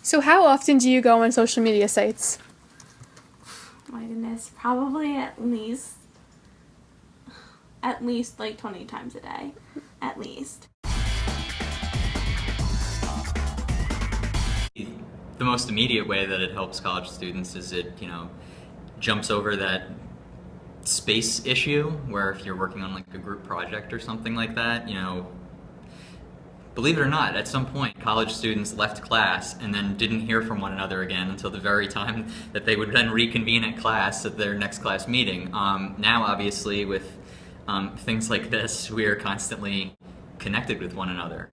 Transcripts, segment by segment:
So how often do you go on social media sites? My goodness, probably at least like 20 times a day, at least. The most immediate way that it helps college students is it, jumps over that space issue where if you're working on like a group project or something like that, believe it or not, at some point college students left class and then didn't hear from one another again until the very time that they would then reconvene at class at their next class meeting. Now obviously with things like this, we are constantly connected with one another.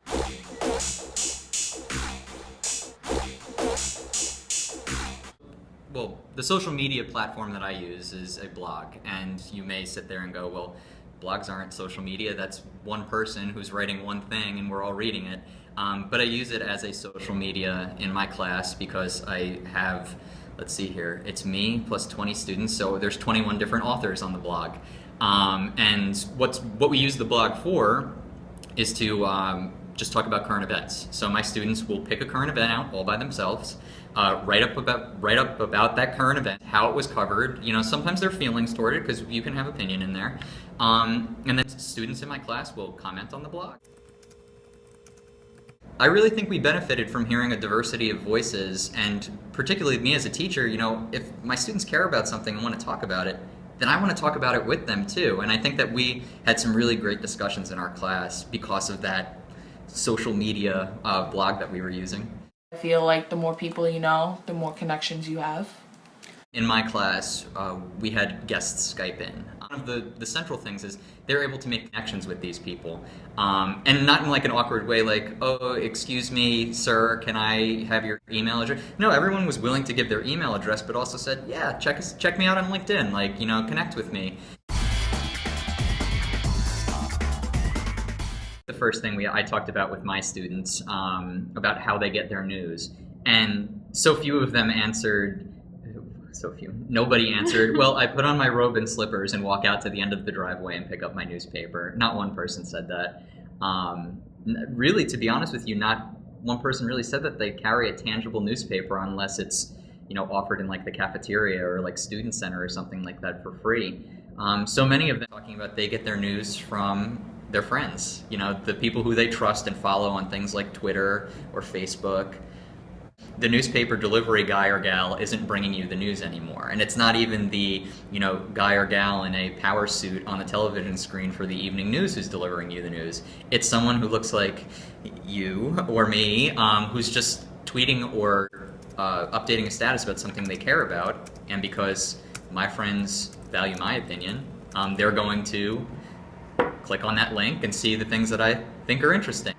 Well, the social media platform that I use is a blog, and you may sit there and go, well, blogs aren't social media, that's one person who's writing one thing and we're all reading it. But I use it as a social media in my class because I have, let's see here, it's me plus 20 students, so there's 21 different authors on the blog. And what we use the blog for is to just talk about current events. So my students will pick a current event out all by themselves, write up about that current event, how it was covered, sometimes their feelings toward it, because you can have opinion in there. And then students in my class will comment on the blog. I really think we benefited from hearing a diversity of voices, and particularly me as a teacher, if my students care about something and want to talk about it, then I want to talk about it with them too. And I think that we had some really great discussions in our class because of that social media blog that we were using. I feel like the more people you know, the more connections you have. In my class, we had guests Skype in. One of the central things is they're able to make connections with these people. And not in like an awkward way like, oh, excuse me, sir, can I have your email address? No, everyone was willing to give their email address, but also said, yeah, check me out on LinkedIn, connect with me. The first thing I talked about with my students about how they get their news, and so few of them answered. So few. Nobody answered, well, I put on my robe and slippers and walk out to the end of the driveway and pick up my newspaper. Not one person said that. Really, to be honest with you, not one person really said that they carry a tangible newspaper unless it's, offered in like the cafeteria or like student center or something like that for free. So many of them talking about they get their news from their friends, the people who they trust and follow on things like Twitter or Facebook. The newspaper delivery guy or gal isn't bringing you the news anymore. And it's not even the, guy or gal in a power suit on the television screen for the evening news who's delivering you the news. It's someone who looks like you or me, who's just tweeting or updating a status about something they care about. And because my friends value my opinion, they're going to click on that link and see the things that I think are interesting.